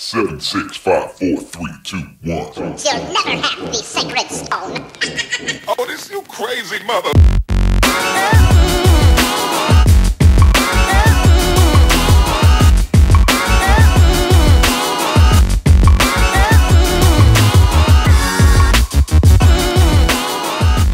7, 6, 5, 4, 3, 2, 1. You'll never have the sacred stone. Oh, this you crazy mother.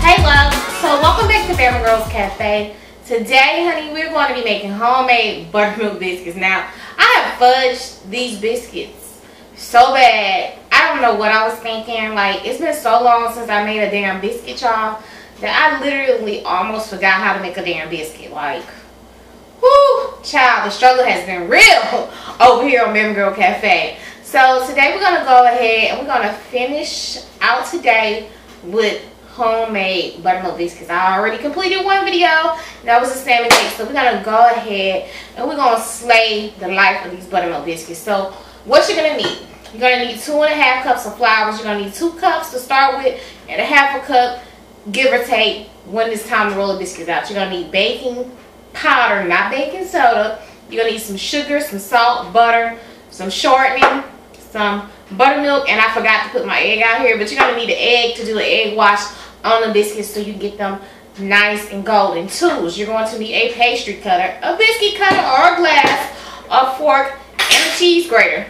Hey love, so welcome back to Bama Girls Cafe. Today, honey, we're going to be making homemade buttermilk biscuits. Now, I have fudged these biscuits so bad. I don't know what I was thinking. Like, it's been so long since I made a damn biscuit, y'all, that I literally almost forgot how to make a damn biscuit. Like, whoo, child, the struggle has been real over here on Bama Girl Cafe. So today we're going to go ahead and we're going to finish out today with homemade buttermilk biscuits. I already completed one video. That was a salmon cake. So we're going to go ahead and we're going to slay the life of these buttermilk biscuits. So what you're going to need. You're going to need 2.5 cups of flour. You're going to need 2 cups to start with and 1/2 cup, give or take, when it's time to roll the biscuits out. You're going to need baking powder, not baking soda. You're going to need some sugar, some salt, butter, some shortening, some buttermilk, and I forgot to put my egg out here, but you're going to need an egg to do an egg wash on the biscuits so you can get them nice and golden. Tools: you're going to need a pastry cutter, a biscuit cutter or a glass, a fork, and a cheese grater.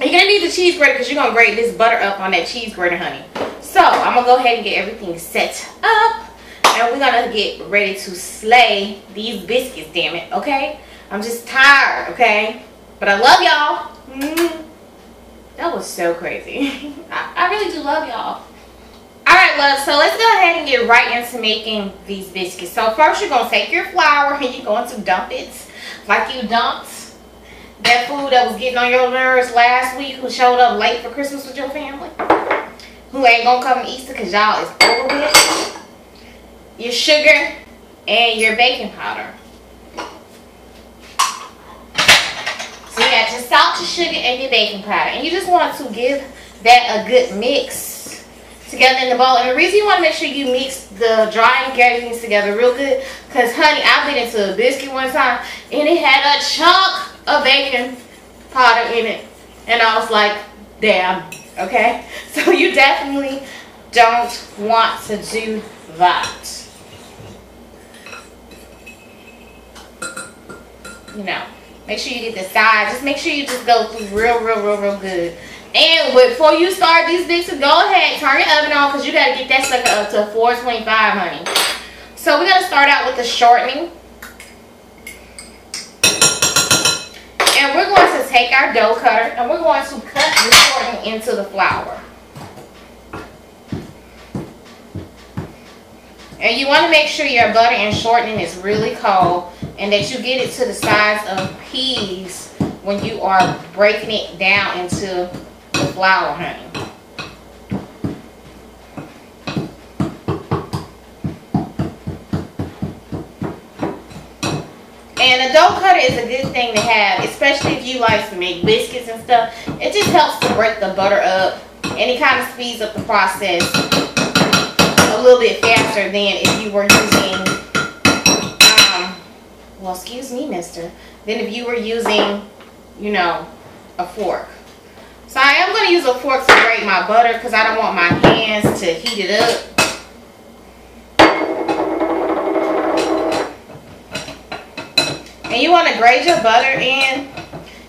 You're going to need the cheese grater because you're going to grate this butter up on that cheese grater, honey. So I'm going to go ahead and get everything set up, and we're going to get ready to slay these biscuits, damn it, okay? I'm just tired, okay? But I love y'all. That was so crazy. I really do love y'all. Alright, love, so let's go ahead and get right into making these biscuits. So first you're going to take your flour and you're going to dump it like you dumped that food that was getting on your nerves last week, who showed up late for Christmas with your family, who ain't going to come Easter because y'all is over with. Your sugar and your baking powder. So you got your salt, your sugar, and your baking powder. And you just want to give that a good mix together in the bowl. And the reason you want to make sure you mix the dry ingredients together real good, because honey, I've been into a biscuit one time and it had a chunk of baking powder in it, and I was like, damn, okay? So you definitely don't want to do that. You know, make sure you get the sides. Just make sure you just go through real good. And before you start these biscuits, go ahead, turn your oven on because you got to get that sucker up to 425, honey. So we're going to start out with the shortening. And we're going to take our dough cutter and we're going to cut the shortening into the flour. And you want to make sure your butter and shortening is really cold and that you get it to the size of peas when you are breaking it down into the flour, honey. And a dough cutter is a good thing to have, especially if you like to make biscuits and stuff. It just helps to break the butter up and it kind of speeds up the process a little bit faster than if you were using, well, excuse me, mister, than if you were using, you know, a fork. So I am going to use a fork to grate my butter because I don't want my hands to heat it up. And you want to grate your butter in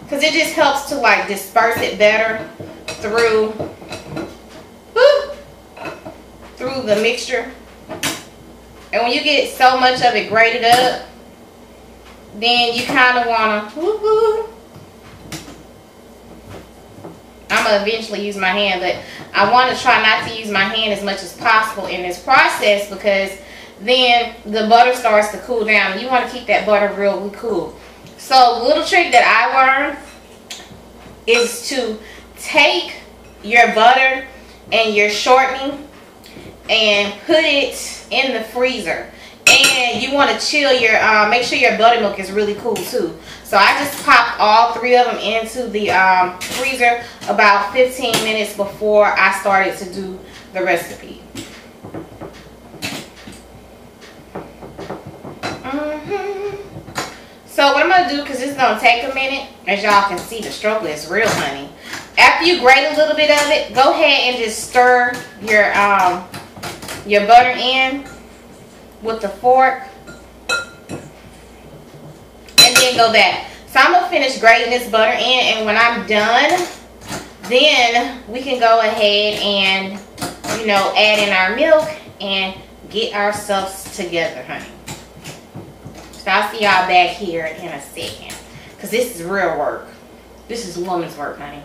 because it just helps to like disperse it better through the mixture. And when you get so much of it grated up, then you kind of want to, I'm going to eventually use my hand, but I want to try not to use my hand as much as possible in this process because then the butter starts to cool down. You want to keep that butter really cool. So a little trick that I learned is to take your butter and your shortening and put it in the freezer. And you want to chill your, make sure your buttermilk is really cool too. So I just popped all 3 of them into the freezer about 15 minutes before I started to do the recipe. So what I'm going to do, because it's going to take a minute, as y'all can see, the struggle is real, honey. After you grate a little bit of it, go ahead and just stir your butter in with the fork. And then go back. So I'm going to finish grating this butter in, and when I'm done, then we can go ahead and, you know, add in our milk and get ourselves together, honey. So I'll see y'all back here in a second, because this is real work. This is woman's work, honey.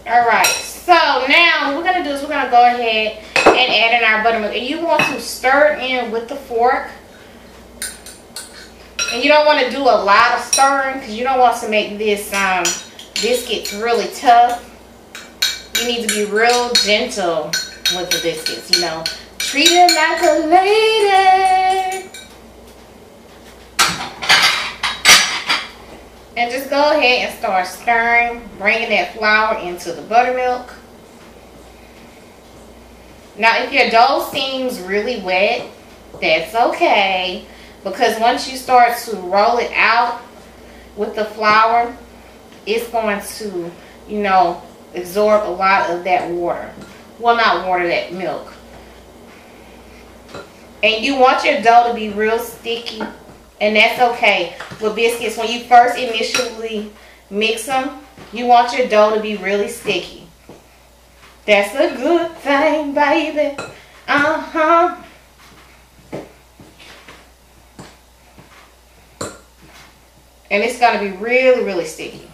Alright, so now what we're going to do is we're going to go ahead and add in our buttermilk. And you want to stir it in with the fork. And you don't want to do a lot of stirring, because you don't want to make this biscuits really tough. You need to be real gentle with the biscuits, you know. Treat it like a lady. And just go ahead and start stirring, bringing that flour into the buttermilk. Now, if your dough seems really wet, that's okay. Because once you start to roll it out with the flour, it's going to, you know, absorb a lot of that water. Well, not water, that milk. And you want your dough to be real sticky. And that's okay with biscuits. When you first initially mix them, you want your dough to be really sticky. That's a good thing, baby. Uh-huh. And it's going to be really, really sticky.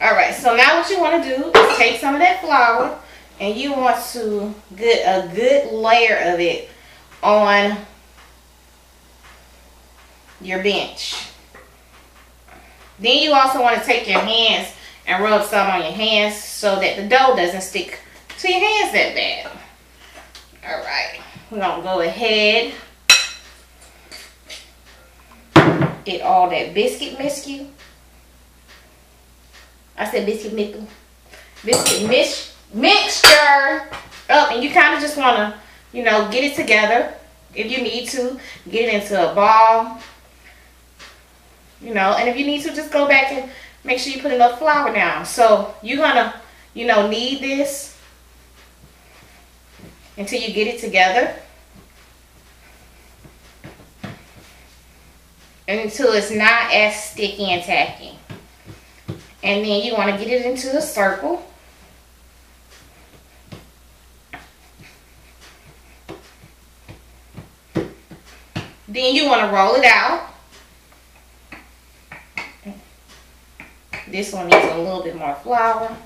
Alright, so now what you want to do is take some of that flour, and you want to get a good layer of it on your bench. Then you also want to take your hands and rub some on your hands so that the dough doesn't stick to your hands that bad. Alright, we're going to go ahead. Get all that biscuit mixture. I said biscuit mixture. Biscuit mixture up, and you kind of just want to, you know, get it together. If you need to, get it into a ball. You know, and if you need to, just go back and make sure you put enough flour down. So you're gonna, you know, knead this until you get it together. And until it's not as sticky and tacky. And then you want to get it into a circle. Then you want to roll it out. This one needs a little bit more flour.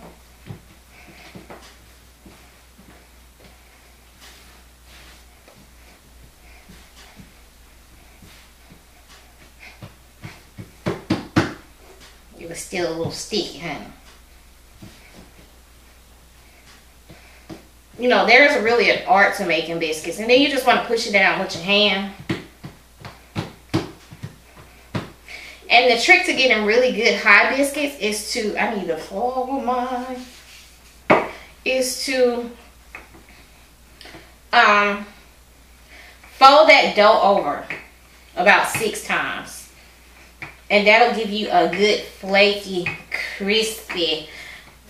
It was still a little sticky, honey. You know, there's really an art to making biscuits. And then you just want to push it down with your hand. And the trick to getting really good high biscuits is to, I need to follow mine, is to fold that dough over about 6 times. And that'll give you a good flaky, crispy,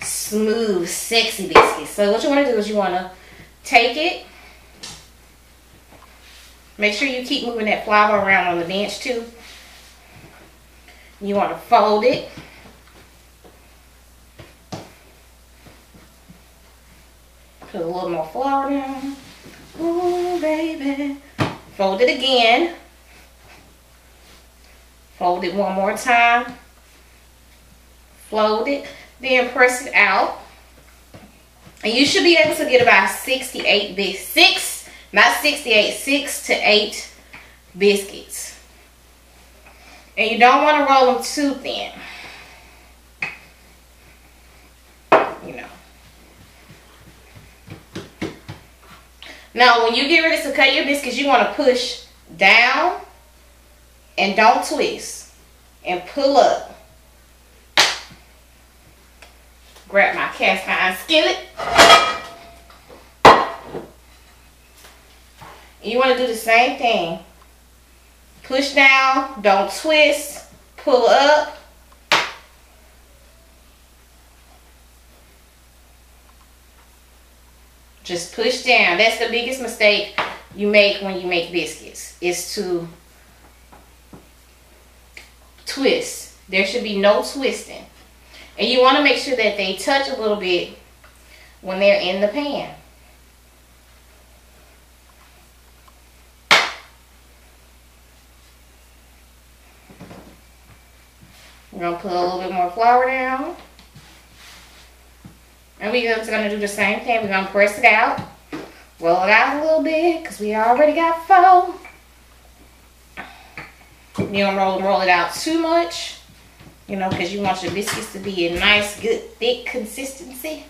smooth, sexy biscuit. So what you want to do is you want to take it. Make sure you keep moving that flour around on the bench too. You want to fold it. Put a little more flour down. Ooh, baby. Fold it again. Fold it one more time. Fold it. Then press it out. And you should be able to get about 6 to 8 biscuits. And you don't want to roll them too thin. You know. Now, when you get ready to cut your biscuits, you want to push down and don't twist. And pull up. Grab my cast iron skillet. And you want to do the same thing. Push down, don't twist, pull up. Just push down. That's the biggest mistake you make when you make biscuits, is to twist. There should be no twisting. And you want to make sure that they touch a little bit when they're in the pan. We're going to put a little bit more flour down. And we're just going to do the same thing. We're going to press it out. Roll it out a little bit because we already got four. You don't roll it out too much. You know, because you want your biscuits to be a nice, good, thick consistency.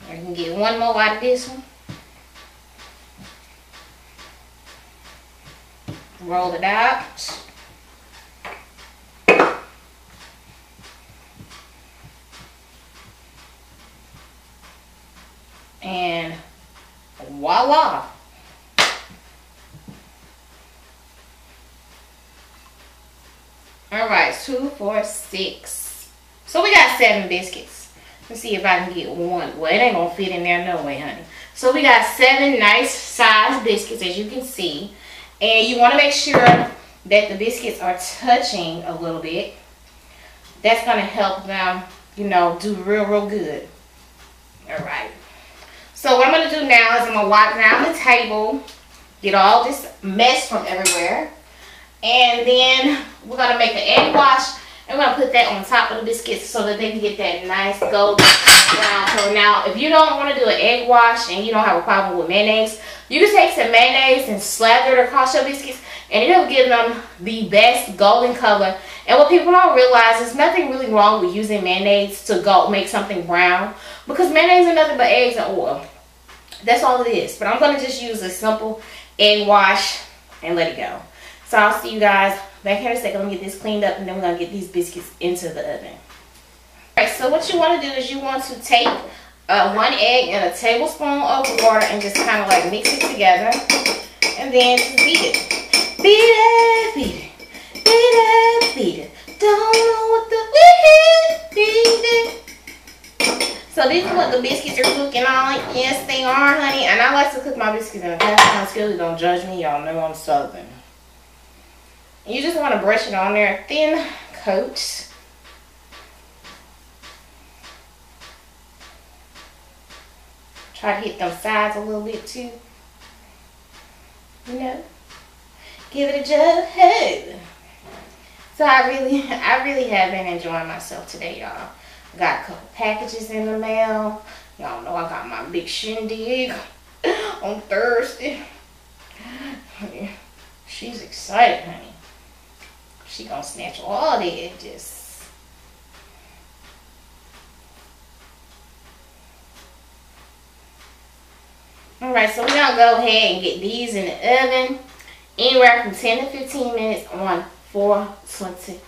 I can get one more out of this one. Roll it out. And voila. Alright, 2, 4, 6. So we got 7 biscuits. Let's see if I can get one. Well, it ain't gonna fit in there no way, honey. So we got 7 nice sized biscuits, as you can see. And you want to make sure that the biscuits are touching a little bit. That's gonna help them, you know, do real good. Alright. So what I'm going to do now is I'm going to wipe down the table, get all this mess from everywhere, and then we're going to make an egg wash, and we're going to put that on top of the biscuits so that they can get that nice golden brown color. Now, if you don't want to do an egg wash and you don't have a problem with mayonnaise, you can take some mayonnaise and slather it across your biscuits, and it'll give them the best golden color. And what people don't realize is nothing really wrong with using mayonnaise to go make something brown, because mayonnaise is nothing but eggs and oil. That's all it is. But I'm going to just use a simple egg wash and let it go. So I'll see you guys back here in a second. Let me get this cleaned up, and then we're going to get these biscuits into the oven. Alright, so what you want to do is you want to take 1 egg and a tablespoon of water and just kind of like mix it together. And then just beat it. Beat it, beat it. Beat it, beat it. Don't know what the beat it. So this is what the biscuits are cooking on. Yes, they are, honey. And I like to cook my biscuits in a cast iron skillet. Don't judge me. Y'all know I'm Southern. You just want to brush it on there. Thin coat. Try to hit them sides a little bit too. You know. Give it a jug. So I really have been enjoying myself today, y'all. Got a couple packages in the mail. Y'all know I got my big shindig on Thursday. She's excited, honey. She gonna snatch all the edges. Alright, so we're gonna go ahead and get these in the oven. Anywhere from 10 to 15 minutes on 425.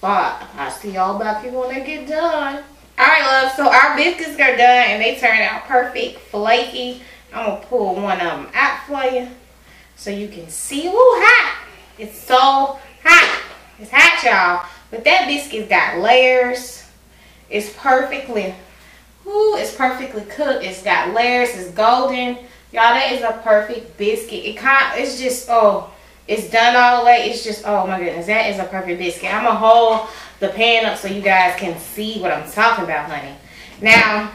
I'll see y'all back here when they get done. Alright, love, so our biscuits are done and they turned out perfect, flaky. I'm going to pull one of them out for you so you can see. Ooh, hot. It's so hot. It's hot, y'all. But that biscuit's got layers. It's perfectly, it's perfectly cooked. It's got layers. It's golden. Y'all, that is a perfect biscuit. It's just, it's done all the way. It's just, oh my goodness, that is a perfect biscuit. I'm going to hold the pan up so you guys can see what I'm talking about, honey. Now,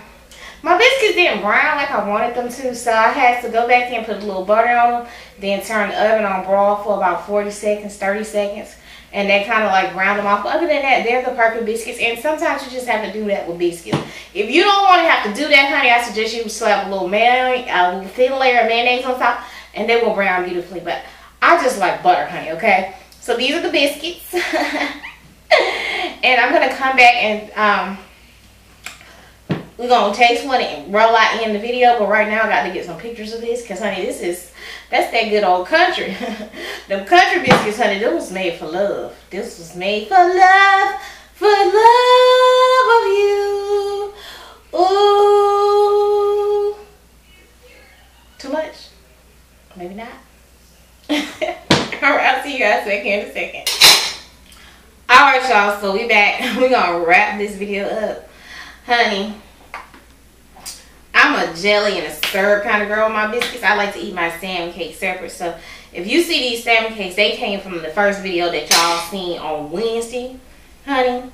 my biscuits didn't brown like I wanted them to, so I had to go back in and put a little butter on them, then turn the oven on broad for about 40 seconds, 30 seconds, and then kind of like brown them off. But other than that, they're the perfect biscuits, and sometimes you just have to do that with biscuits. If you don't want to have to do that, honey, I suggest you slap a little thin layer of mayonnaise on top, and they will brown beautifully. But I just like butter, honey, okay? So these are the biscuits. And I'm going to come back and we're going to taste one and roll out in the video. But right now I got to get some pictures of this because, honey, this is That's that good old country. Them country biscuits, honey, this was made for love. This was made for love of you. Ooh. Too much? Maybe not. Alright, I'll see you guys back here in a second. Alright, y'all, so we back. We're gonna wrap this video up. Honey, I'm a jelly and a syrup kind of girl with my biscuits. I like to eat my salmon cake separate. So if you see these salmon cakes, they came from the first video that y'all seen on Wednesday, honey.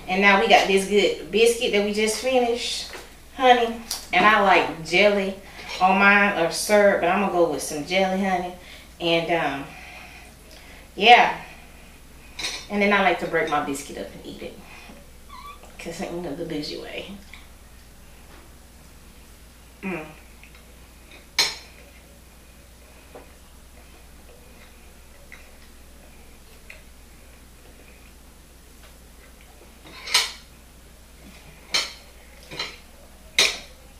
And now we got this good biscuit that we just finished, honey. And I like jelly on mine or syrup, but I'm gonna go with some jelly, honey. And yeah. And then I like to break my biscuit up and eat it, cause you know, the bougie way.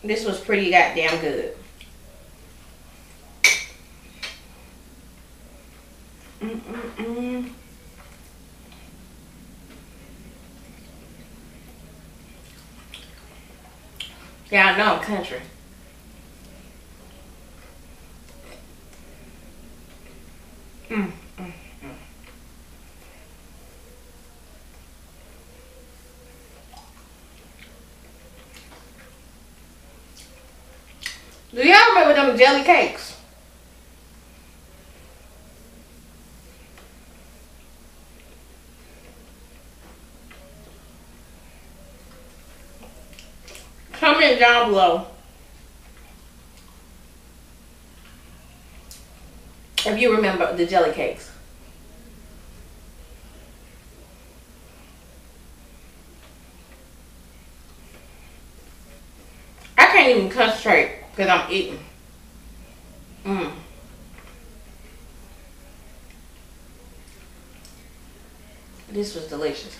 This was pretty goddamn good. Yeah, I know I'm country. Do y'all remember them jelly cakes? Comment down below if you remember the jelly cakes. I can't even concentrate because I'm eating. This was delicious.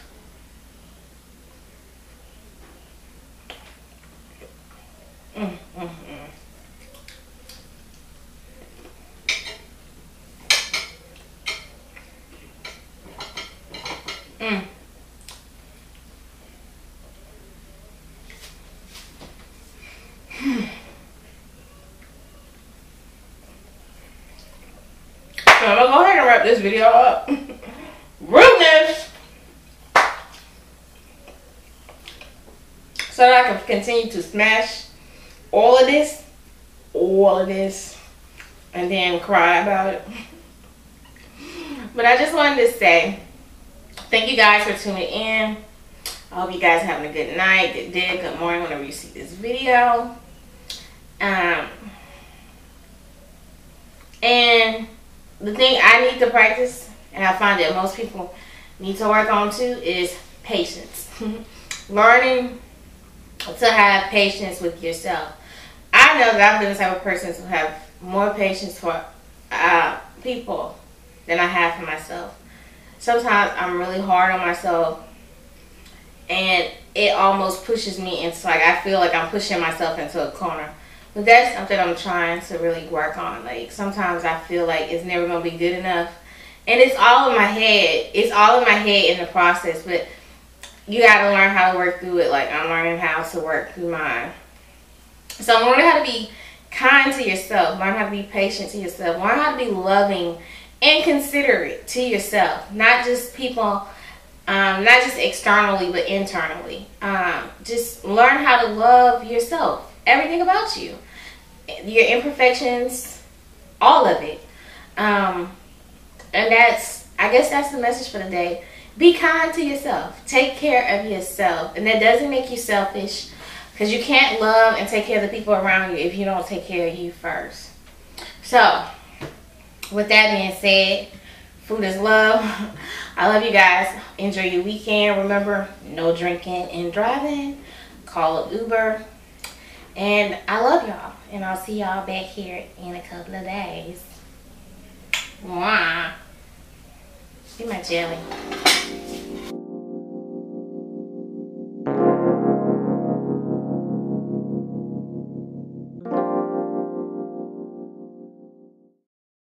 So I'm gonna go ahead and wrap this video up. Rudeness! So that I can continue to smash all of this, and then cry about it. But I just wanted to say thank you guys for tuning in. I hope you guys are having a good night, good day, good morning whenever you see this video. And the thing I need to practice, and I find that most people need to work on too, is patience. Learning to have patience with yourself. I know that I've been the type of person who have more patience for people than I have for myself. Sometimes I'm really hard on myself, and it almost pushes me into, like, I feel like I'm pushing myself into a corner. But that's something I'm trying to really work on. Like, sometimes I feel like it's never going to be good enough. And it's all in my head. It's all in my head in the process. But you got to learn how to work through it. Like, I'm learning how to work through mine. So learn how to be kind to yourself. Learn how to be patient to yourself. Learn how to be loving and considerate to yourself. Not just people, not just externally, but internally. Just learn how to love yourself. Everything about you, your imperfections, all of it. And that's, I guess that's the message for the day. Be kind to yourself. Take care of yourself. And that doesn't make you selfish, because you can't love and take care of the people around you if you don't take care of you first. So with that being said, food is love. I love you guys. Enjoy your weekend. Remember, no drinking and driving. Call an Uber. And I love y'all. And I'll see y'all back here in a couple of days. Mwah. See my jelly.